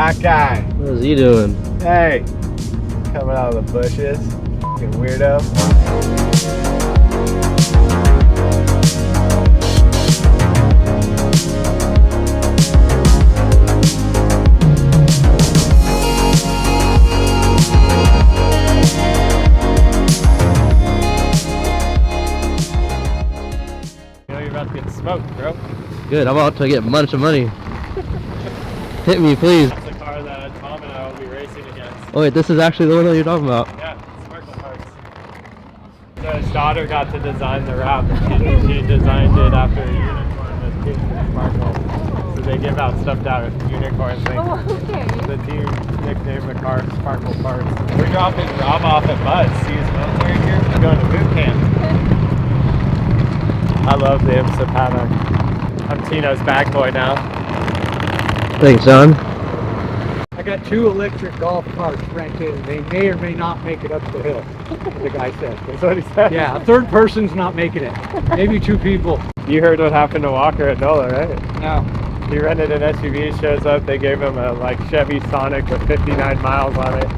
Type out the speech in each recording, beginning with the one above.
black guy. What is he doing? Hey, coming out of the bushes. Fucking weirdo. You know you're about to get smoked, bro. Good, I'm about to get a bunch of money. Hit me, please. That's the car that Tom and I will be racing against. Oh wait, this is actually the one that you're talking about. Yeah, Sparkle Parts. So his daughter got to design the route. She designed it after a unicorn with pink and sparkle. So they give out stuffed out unicorn things. Oh, okay. The team nicknamed the car Sparkle Parts. We're dropping Rob off at Buzz. See his military here? We're going to boot camp. I love the IMSA paddock. I'm Tino's bag boy now. Thanks, John. I got 2 electric golf carts rented. They may or may not make it up the hill, the guy said. That's what he said. Yeah, a third person's not making it. Maybe 2 people. You heard what happened to Walker at NOLA, right? No. He rented an SUV, shows up, they gave him a Chevy Sonic with 59 miles on it.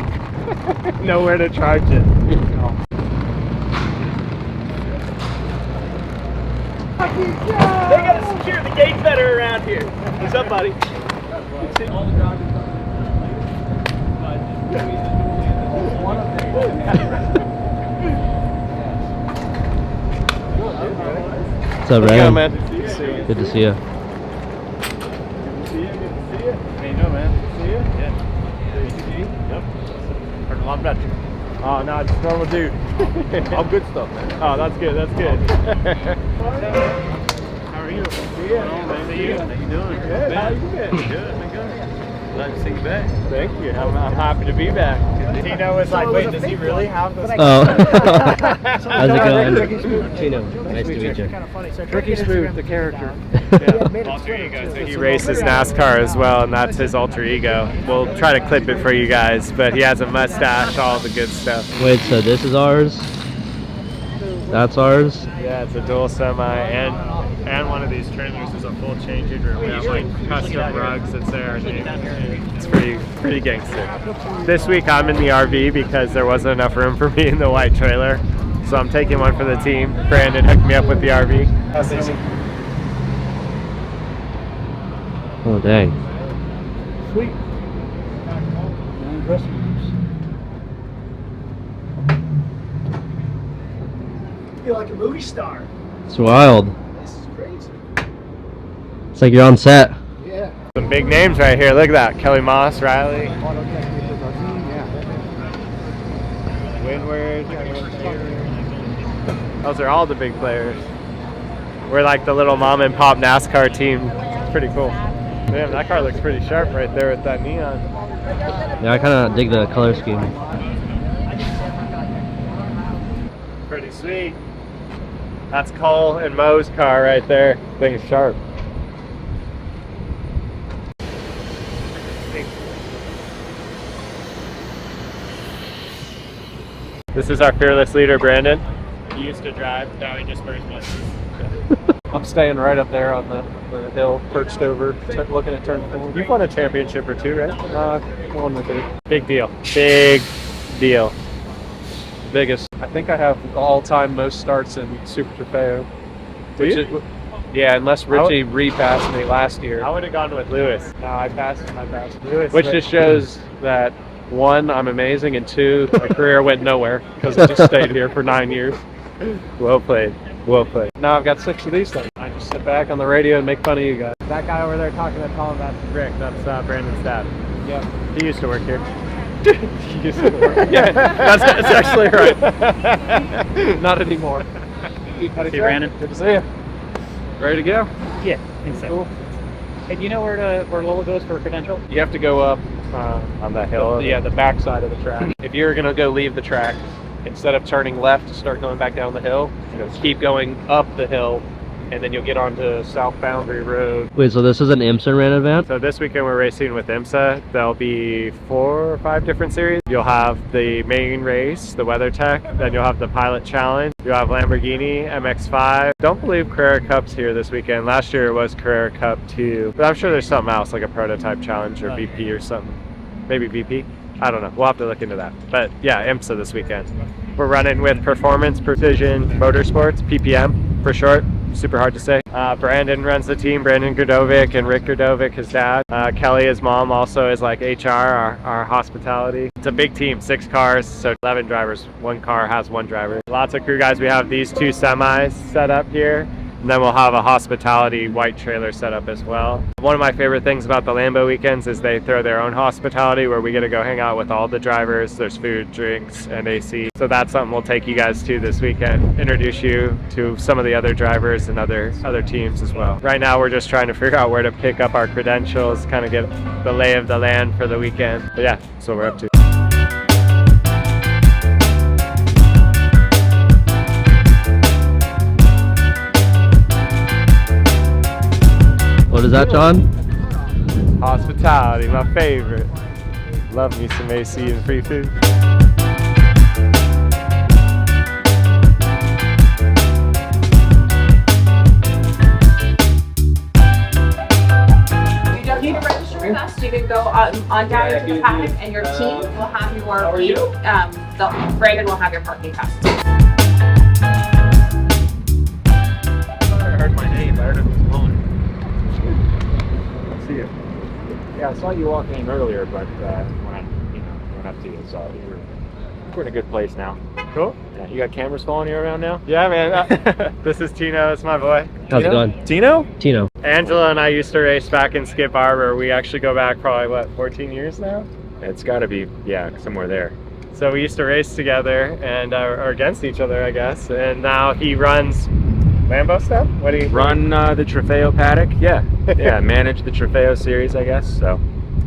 Nowhere to charge it. No. They gotta secure the gate better around here. What's up, buddy? What's up, Ryan? man? Good to see you. How you doing, man? See you? Yeah. Yep. Heard a lot about you. Oh, no, just normal dude. All good stuff, man. Oh, that's good, that's good. How are you? See you. See you. How you doing? Good. How you been? Good, been good. Glad to see you back. Thank you. I'm happy to be back. Tino was like, wait, does he really have this? Oh. How's it going? Tino, nice to meet you. Tricky Smooth, the character. Alter ego. So he races NASCAR as well, and that's his alter ego. We'll try to clip it for you guys, but he has a mustache, all the good stuff. Wait, so this is ours? That's ours? Yeah, it's a dual semi, and one of these trailers is a full changing room. We have like custom rugs that say our name. It's pretty gangster. This week I'm in the RV because there wasn't enough room for me in the white trailer, so I'm taking one for the team. Brandon hooked me up with the RV. That's easy. Oh, dang. Sweet. You're like a movie star. It's wild. This is crazy. It's like you're on set. Yeah. Some big names right here. Look at that. Kelly Moss, Riley, Windward. Those are all the big players. We're like the little mom and pop NASCAR team. It's pretty cool. Damn, that car looks pretty sharp right there with that neon. Yeah, I kind of dig the color scheme. Pretty sweet. That's Cole and Mo's car right there. Thing's sharp. This is our fearless leader, Brandon. He used to drive, now he just wears buses. I'm staying right up there on the hill, perched over, looking at turn 4. You've won a championship or two, right? One with it. Big deal. Big deal. Biggest. I think I have the all-time most starts in Super Trofeo. Do you? Yeah, unless Richie repassed me last year. I would have gone with Lewis. No, I passed. Lewis, Which just shows that 1, I'm amazing, and 2, my career went nowhere because I just stayed here for 9 years. Well played. Well played. Now I've got 6 of these things. I just sit back on the radio and make fun of you guys. That guy over there talking to Tom, that's Rick. That's Brandon's dad. Yeah. He used to work here. He used to work. Yeah, that's actually right. Not anymore. Hey, Brandon. Good to see you. Ready to go? Yeah, I think so. Cool. Hey, do you know where Lola goes for a credential? You have to go up On that hill. yeah, the back side of the track. If you're going to go leave the track, instead of turning left to start going back down the hill, keep going up the hill and then you'll get onto South Boundary Road. Wait, so this is an IMSA ran event? So this weekend we're racing with IMSA. There'll be 4 or 5 different series. You'll have the main race, the WeatherTech, then you'll have the Pilot Challenge. You'll have Lamborghini, MX-5. Don't believe Carrera Cup's here this weekend. Last year it was Carrera Cup 2, but I'm sure there's something else like a prototype challenge or VP or something. Maybe VP? I don't know. We'll have to look into that. But yeah, IMSA this weekend. We're running with Performance Precision Motorsports, PPM for short. Super hard to say. Brandon runs the team, Brandon Grdovic and Rick Grdovic, his dad. Kelly, his mom, also is like HR, our hospitality. It's a big team, 6 cars, so 11 drivers. 1 car has 1 driver. Lots of crew guys. We have these 2 semis set up here. And then we'll have a hospitality white trailer set up as well. One of my favorite things about the Lambo weekends is they throw their own hospitality where we get to go hang out with all the drivers. There's food, drinks, and AC. So that's something we'll take you guys to this weekend. Introduce you to some of the other drivers and other teams as well. Right now we're just trying to figure out where to pick up our credentials, kind of get the lay of the land for the weekend. But yeah, that's what we're up to. What is that, John? Hospitality, my favorite. Love me some AC and free food. You don't need to register with us. You can go on down to the paddock, and your team will have your lead. Brandon will have your parking pass. I heard my name. I heard it was blowing. See you. Yeah, I saw you walking in earlier, but when I went up to you, so we're in a good place now. Cool. Yeah, you got cameras following you around now? Yeah, man. This is Tino. It's my boy. How's it going? Tino? Tino. Angela and I used to race back in Skip Arbor. We actually go back probably, what, 14 years now? It's got to be, yeah, somewhere there. So we used to race together and or against each other, I guess. And now he runs Lambo stuff? What do you Run the Trofeo paddock? Yeah. Yeah, manage the Trofeo series, I guess. So,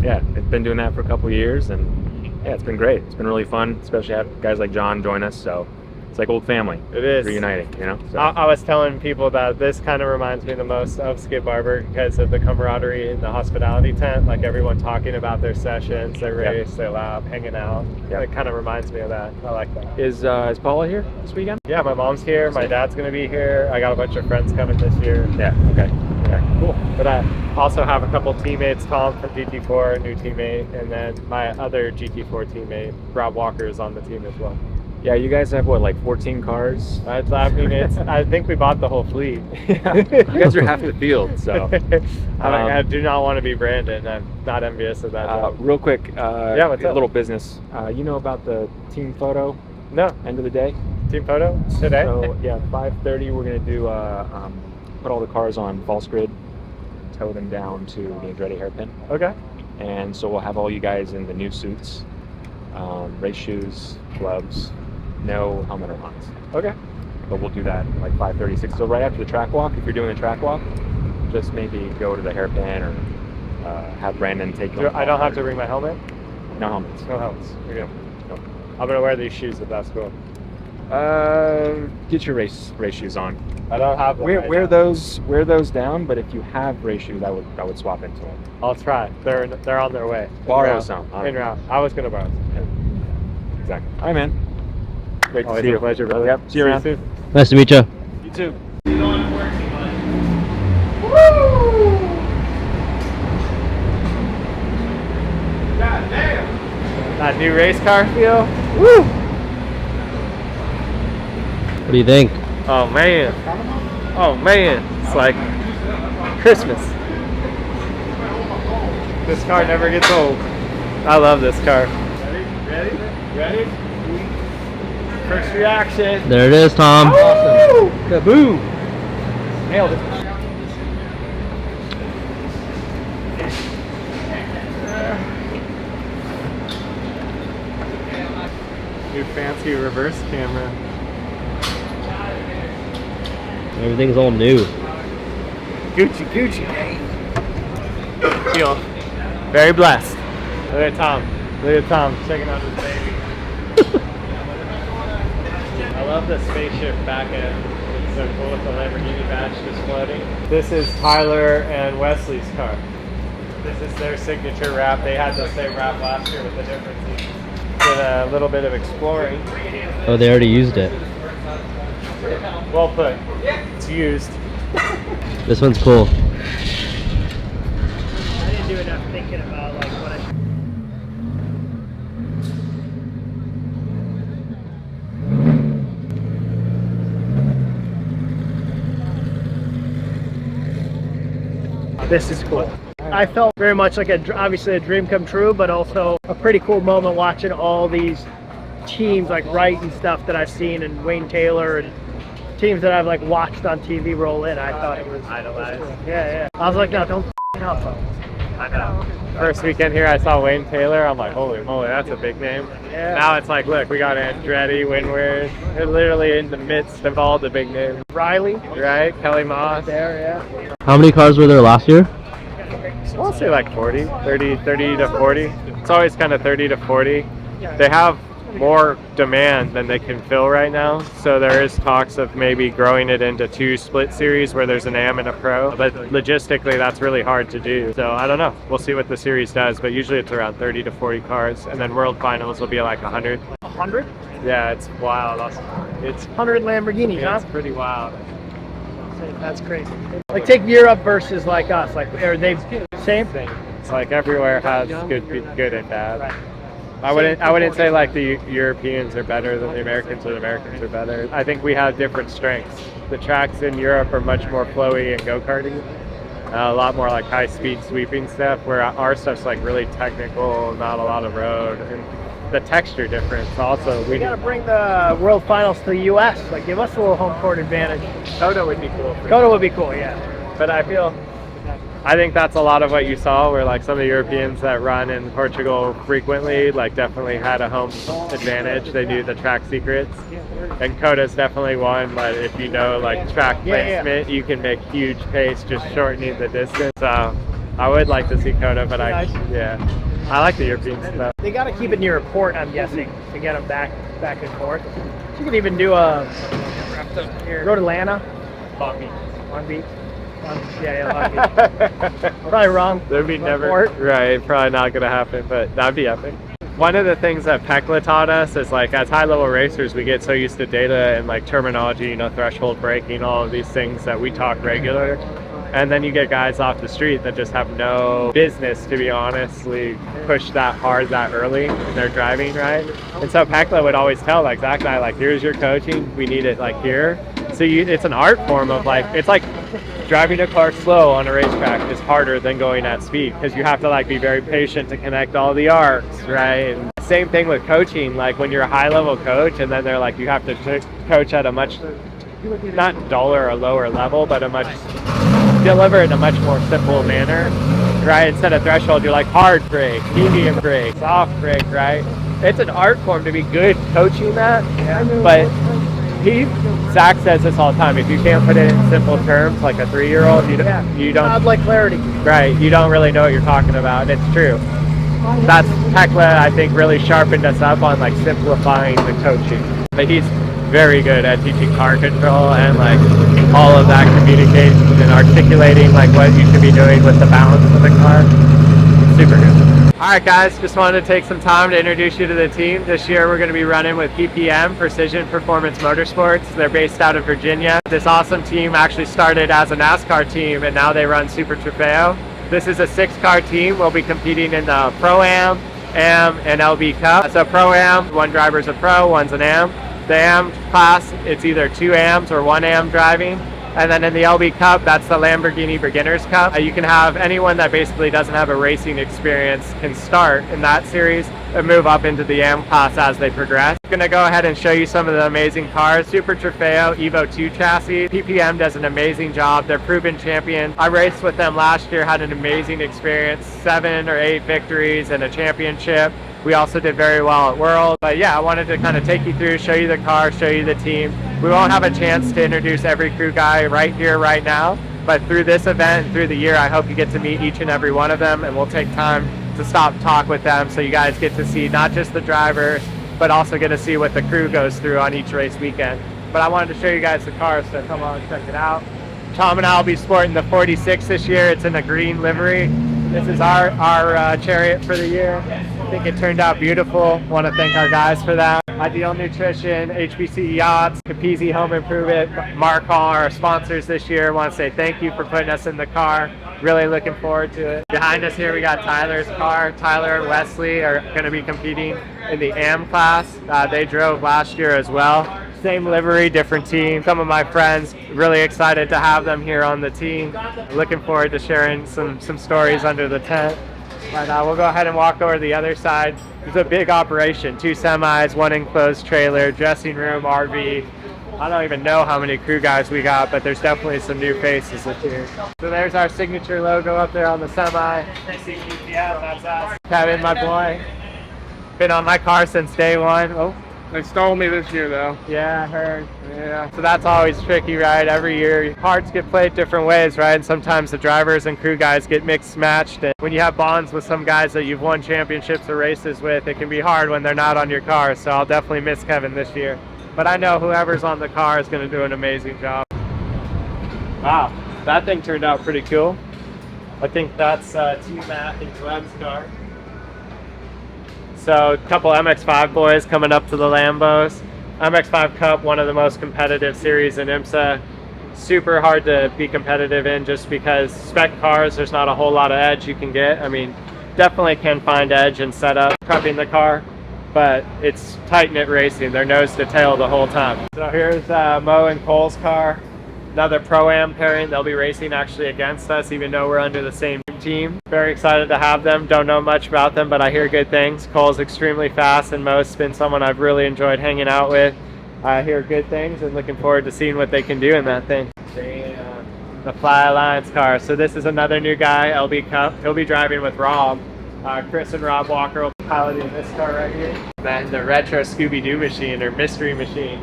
yeah, I've been doing that for a couple years, and yeah, it's been great. It's been really fun, especially have guys like John join us. So it's like old family. It is. Reuniting, you know? So. I was telling people that this kind of reminds me the most of Skip Arbor because of the camaraderie in the hospitality tent, like everyone talking about their sessions, their race, their lap, hanging out. Yep. It kind of reminds me of that. I like that. Is Paula here this weekend? Yeah, my mom's here. My dad's going to be here. I got a bunch of friends coming this year. Yeah, okay. Okay, cool. But I also have a couple teammates, Tom from GT4, a new teammate, and then my other GT4 teammate, Rob Walker, is on the team as well. Yeah, you guys have what, like 14 cars? I mean, I think we bought the whole fleet. Yeah. You guys are half the field, so. I do not want to be Brandon. I'm not envious of that. Real quick, yeah, what's up? A little business. You know about the team photo? No. End of the day? Team photo today? So, yeah, 5:30 we're going to do, put all the cars on false grid, tow them down to the Andretti hairpin. Okay. And so we'll have all you guys in the new suits, race shoes, gloves, no helmet or harness. Okay. But we'll do that like 5:36. So right after the track walk, if you're doing the track walk, just maybe go to the hairpin or have Brandon take you. I don't have to bring my helmet? No helmets. No helmets. You're good. No. I'm going to wear these shoes if that's cool. Get your race shoes on. I don't have them. Wear those down. But if you have race shoes, I would swap into them. I'll try. They're on their way. Borrow some. In route. I was going to borrow some. Exactly. All right, man. Great to Always see you. a pleasure, brother. Yep. See you around. soon. Nice to meet you. You too. God damn. That new race car feel? Woo! What do you think? Oh man. Oh man. It's like Christmas. This car never gets old. I love this car. Ready? First reaction. There it is, Tom. Awesome. Kaboom! Nailed it. New fancy reverse camera. Everything's all new. Gucci. Feel very blessed. Look at Tom. Checking out his baby. I love the spaceship back end. so cool with the Lamborghini badge just floating. This is Tyler and Wesley's car. This is their signature wrap. They had the same wrap last year with the differences. Did a little bit of exploring. Oh, they already used it. Well put. It's used. This one's cool. I didn't do enough thinking about like what I should. This is cool. I felt very much like obviously a dream come true, but also a pretty cool moment watching all these teams like Wright and stuff that I've seen, and Wayne Taylor and teams that I've like watched on TV roll in. I thought it was Idolized. yeah. I was like, no, don't f***ing up, folks. I know. First weekend here, I saw Wayne Taylor. I'm like, holy moly, that's a big name. Yeah. Now it's like, look, we got Andretti, Windward. They're literally in the midst of all the big names, Riley right? Kelly Moss. there, yeah. How many cars were there last year? I'll say like 30 to 40. It's always kind of 30 to 40. They have more demand than they can fill right now. So there is talks of maybe growing it into 2 split series where there's an AM and a pro. But logistically, that's really hard to do. So I don't know. We'll see what the series does. But usually it's around 30 to 40 cars. And then World Finals will be like 100. 100? Yeah, it's wild. It's 100 Lamborghinis, yeah, huh? it's pretty wild. That's crazy. Like take Europe versus like us. Like are they same? It's like everywhere has good and bad. Right. I wouldn't say like the Europeans are better than the Americans or the Americans are better. I think we have different strengths. The tracks in Europe are much more flowy and go-karting. A lot more like high-speed sweeping stuff, where our stuff's like really technical, not a lot of road. And the texture difference also. We gotta bring the World Finals to the U.S. Like give us a little home court advantage. Coda would be cool. Coda would be cool, yeah. But I think that's a lot of what you saw, where like some of the Europeans that run in Portugal frequently, like definitely had a home advantage. They knew the track secrets. And Coda's definitely one, but if you know like track placement, you can make huge pace just shortening the distance. So I would like to see Coda, but I like the European stuff. They gotta keep it near a port, I'm guessing, to get them back and forth. You could even do go to Atlanta. Long Beach. Long Beach. Long Beach. Probably wrong. There'd be right, probably not gonna happen, but that'd be epic. One of the things that Pekla taught us is like as high-level racers, we get so used to data and like terminology, threshold braking, all of these things that we talk regular. And then you get guys off the street that just have no business, to be honestly, push that hard that early in their driving, right? And so Pekla would always tell like Zach and I, like, here's your coaching, we need it like here. So it's an art form of like, it's like driving a car slow on a racetrack is harder than going at speed, because you have to like be very patient to connect all the arcs, right? And same thing with coaching, like when you're a high level coach and then they're like, you have to coach at a much, not duller or lower level, but deliver it in a much more simple manner, right? Instead of threshold, you're like hard brake, medium brake, soft brake, right? It's an art form to be good coaching that, but Zach says this all the time, if you can't put it in simple terms, like a 3-year-old, you don't I'd like clarity. Right, you don't really know what you're talking about. It's true. That's Pekla, I think, really sharpened us up on like simplifying the coaching. But he's very good at teaching car control and like all of that communication and articulating like what you should be doing with the balance of the car. Super good. All right, guys, just wanted to take some time to introduce you to the team. This year we're going to be running with PPM, Precision Performance Motorsports. They're based out of Virginia. This awesome team actually started as a NASCAR team and now they run Super Trofeo. This is a 6-car team. We'll be competing in the Pro-Am, AM, and LB Cup. So Pro-Am, one driver's a pro, one's an AM. The AM class, it's either 2 AMs or 1 AM driving. And then in the LB Cup, that's the Lamborghini Beginners Cup. You can have anyone that basically doesn't have a racing experience can start in that series and move up into the AM class as they progress. I'm gonna go ahead and show you some of the amazing cars. Super Trofeo Evo 2 chassis. PPM does an amazing job. They're proven champion. I raced with them last year, had an amazing experience, 7 or 8 victories and a championship. We also did very well at World. But yeah, I wanted to kind of take you through, show you the car, show you the team. We won't have a chance to introduce every crew guy right here, right now. But through this event, through the year, I hope you get to meet each and every one of them, and we'll take time to stop, talk with them, so you guys get to see not just the drivers, but also get to see what the crew goes through on each race weekend. but I wanted to show you guys the car, so come on, check it out. Tom and I will be sporting the 46 this year. It's in a green livery. This is our chariot for the year. I think it turned out beautiful. Want to thank our guys for that. Ideal Nutrition, HBC Yachts, Capizzi Home Improvement, Mark Hall, our sponsors this year. Want to say thank you for putting us in the car. Really looking forward to it. Behind us here we got Tyler's car. Tyler and Wesley are going to be competing in the AM class. They drove last year as well. Same livery, different team. Some of my friends, really excited to have them here on the team. Looking forward to sharing some stories under the tent. But we'll go ahead and walk over to the other side. It's a big operation, 2 semis, 1 enclosed trailer, dressing room, RV. I don't even know how many crew guys we got, but there's definitely some new faces this year. So there's our signature logo up there on the semi. That's us. Kevin, my boy. Been on my car since day one. Oh. They stole me this year, though. Yeah, I heard. Yeah. So that's always tricky, right? Every year, parts get played different ways, right? And sometimes the drivers and crew guys get mixed matched. And when you have bonds with some guys that you've won championships or races with, it can be hard when they're not on your car. So I'll definitely miss Kevin this year. But I know whoever's on the car is going to do an amazing job. Wow, that thing turned out pretty cool. I think that's Team Matt and Glenn's car. So a couple MX-5 boys coming up to the Lambos. MX-5 Cup, one of the most competitive series in IMSA. Super hard to be competitive in just because spec cars, there's not a whole lot of edge you can get. I mean, definitely can find edge and setup prepping the car, but it's tight-knit racing. They're nose to tail the whole time. So here's Mo and Cole's car. Another Pro-Am pairing. They'll be racing actually against us, even though we're under the same team. Very excited to have them. Don't know much about them, but I hear good things. Cole's extremely fast, and Mo's been someone I've really enjoyed hanging out with. I hear good things, and looking forward to seeing what they can do in that thing. The Fly Alliance car. So this is another new guy, LB Cup. He'll be driving with Rob. Chris and Rob Walker will be piloting this car right here. Then the retro Scooby-Doo machine, or mystery machine.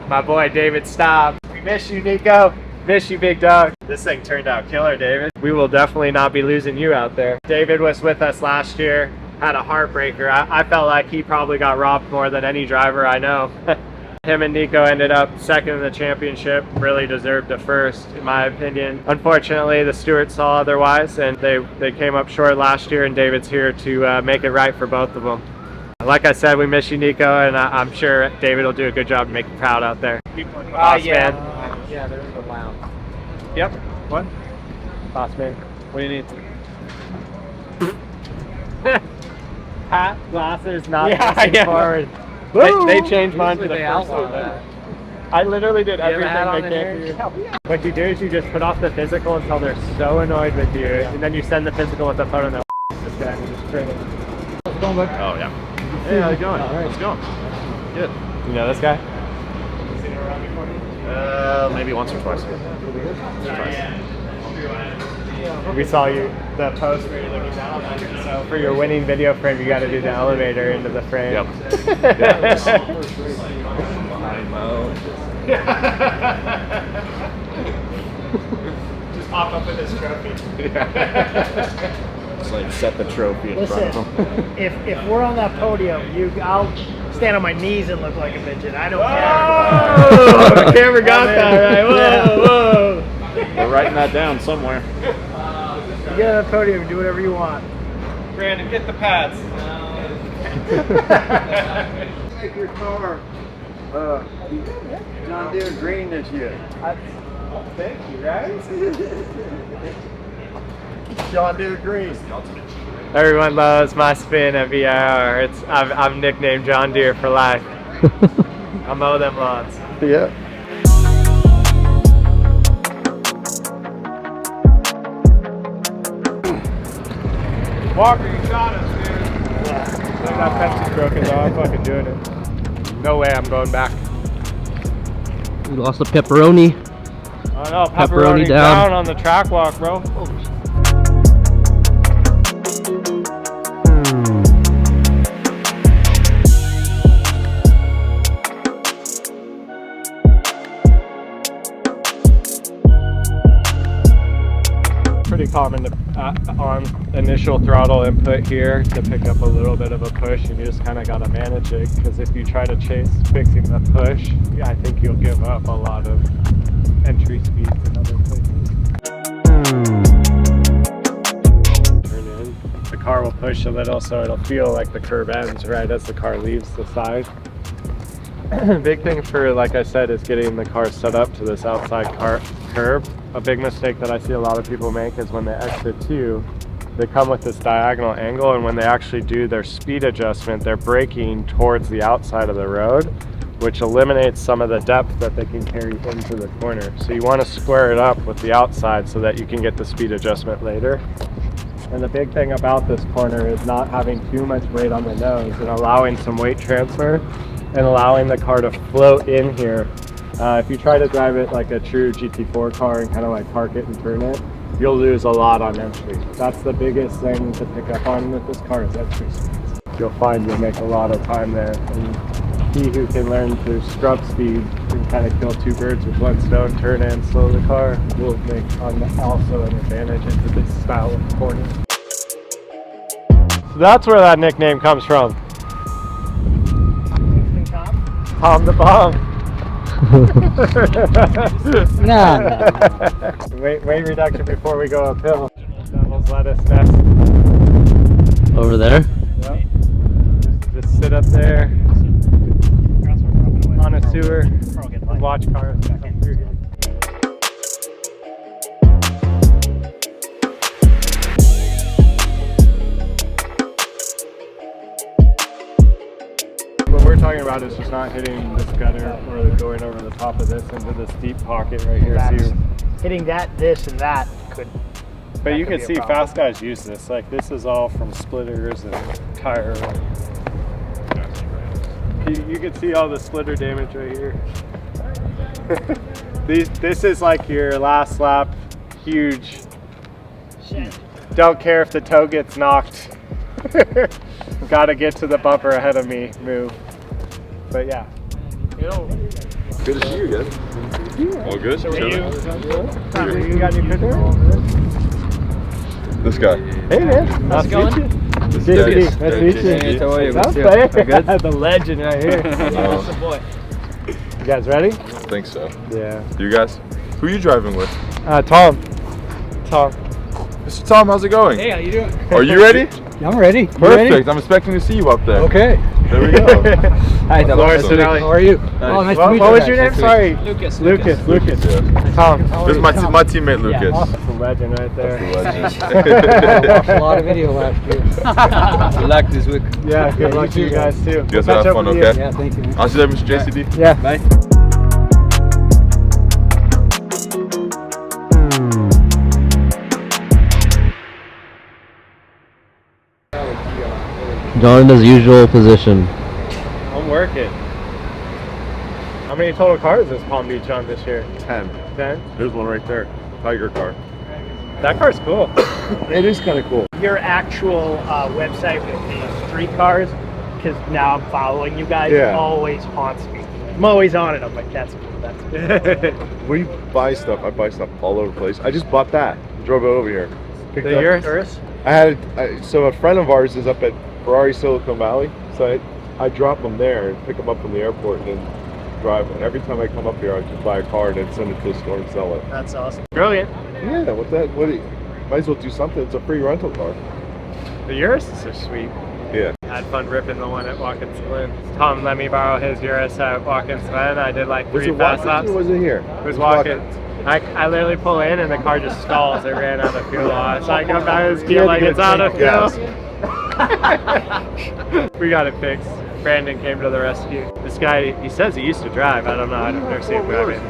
My boy David Staub. We miss you, Nico. Miss you, big dog. This thing turned out killer, David. We will definitely not be losing you out there. David was with us last year, had a heartbreaker. I felt like he probably got robbed more than any driver I know. Him and Nico ended up second in the championship. Really deserved a first, in my opinion. Unfortunately, the stewards saw otherwise, and they came up short last year, and David's here to make it right for both of them. Like I said, we miss you, Nico, and I'm sure David will do a good job to make you proud out there. Boss man. Yeah, there's a lounge. Yep. What? Boss man. What do you need? Hat, glasses, not facing forward. They changed mine for the first one. I literally did everything they can do. What you do is you just put off the physical until they're so annoyed with you, and then you send the physical with the photo and they'll this guy and just trade it. Oh, yeah. Hey, how's it going? All right. How's it going? Good. You know this guy? Maybe once or twice. We saw you, the post where you're looking down. So for your winning video frame, you got to do the elevator into the frame. Yep. Just pop up with this trophy. Just like set the trophy in front of them. if we're on that podium, I'll stand on my knees and look like a midget. I don't care. Oh, the camera got that right. Whoa, whoa. We're writing that down somewhere. You get on the podium and do whatever you want. Brandon, get the pads. Make your car John Deere green this year. Thank you, right? John Deere green. Everyone loves my spin at VIR. I'm nicknamed John Deere for life. I mow them lawns. Yeah. Walker, you got us, dude. That fence is broken though. I'm fucking doing it. No way I'm going back. We lost the pepperoni. Oh no, pepperoni down on the track walk, bro. pretty common to, on initial throttle input here to pick up a little bit of a push, and you just kind of got to manage it, because if you try to chase fixing the push, I think you'll give up a lot of entry speeds in other places. Turn in. The car will push a little, so it'll feel like the curb ends right as the car leaves the side. Big thing for, like I said, is getting the car set up to this outside curb. A big mistake that I see a lot of people make is when they exit too, they come with this diagonal angle, and when they actually do their speed adjustment, they're braking towards the outside of the road, which eliminates some of the depth that they can carry into the corner. So you want to square it up with the outside so that you can get the speed adjustment later. And the big thing about this corner is not having too much weight on the nose and allowing some weight transfer and allowing the car to float in here. If you try to drive it like a true GT4 car and kind of like park it and turn it, you'll lose a lot on entry. That's the biggest thing to pick up on with this car is entry speeds. You'll find you'll make a lot of time there. And he who can learn to scrub speed can kind of kill two birds with one stone, turn and slow the car, will make also an advantage into this style of corner. So that's where that nickname comes from. Tom the Bomb. Nah. Weight reduction before we go uphill. Devil's lettuce nest. Over there? Yep. Just sit up there on a sewer and watch cars come through here. What we're talking about is just not hitting this gutter or going over the top of this into this deep pocket right here. So Hitting that, this, and that could. but you can see fast guys use this. Like this is all from splitters and tire. You can see all the splitter damage right here. This is like your last lap, huge. Don't care if the toe gets knocked. Gotta get to the bumper ahead of me move. But yeah. Good to see you guys. All good? You got any pictures? This guy. Hey man, how's it going? This Good to guy. meet you. Nice to meet you. How are you? Sounds Good? good. The legend right here. You guys ready? I think so. Yeah. You guys? Who are you driving with? Tom. Mr. Tom, how's it going? Hey, how you doing? Are you ready? I'm ready. You Perfect. ready? I'm expecting to see you up there. Okay. There we go. Hi, Lawrence Awesome. Finelli. How are you? Oh, nice to meet you. What was guys. your name? Sorry. Lucas. Lucas. Yeah. Tom. This is my teammate Lucas. That's a legend right there. That's the I legend. watched a lot of video last year. Good luck this week. Yeah, good luck to you guys too. You guys Catch have up fun, with you. okay? Yeah, thank you. Man. I'll see you later, Mr. JCD. Yeah. Bye. John in his usual position. I'm working. How many total cars is Palm Beach on this year? 10. 10? There's one right there. Tiger car. That car's cool. It is kind of cool. Your actual website with the street cars, because now I'm following you guys, Yeah. always haunts me. I'm always on it. I'm like, that's cool. That's cool. We buy stuff. I buy stuff all over the place. I just bought that. Drove it over here. Picked The up- yours? I had so a friend of ours is up at Ferrari Silicon Valley, so I drop them there and pick them up from the airport and then drive. And every time I come up here, I just buy a car and then send it to the store and sell it. That's awesome. Brilliant. Yeah, what that? What? Might as well do something. It's a free rental car. The Urus is so sweet. Yeah. I had fun ripping the one at Watkins Glen. Tom let me borrow his Urus at Watkins Glen. I did like Was 3 it fast Watkins laps. or was it here? It was Watkins. I literally pull in and the car just stalls. It ran out of fuel. So I come back and feel like it's out of fuel. We got it fixed. Brandon came to the rescue. This guy, he says he used to drive. I don't know. I've never seen him driving.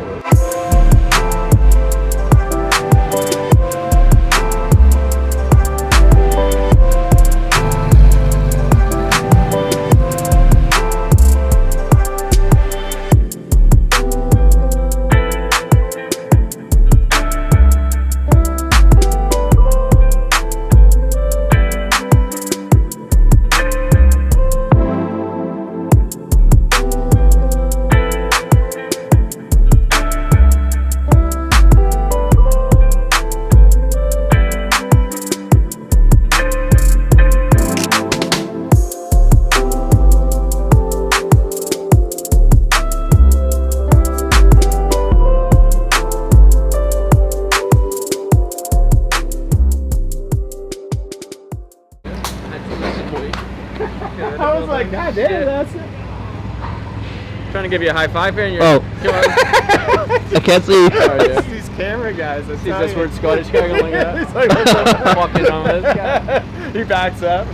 I was like, God damn, that's it. Trying to give you a high five here, and you're. Oh. Come on. I can't see. It's these camera guys. See this word Scottish guy going like that? He's like, what the Fucking on this guy. He backs up.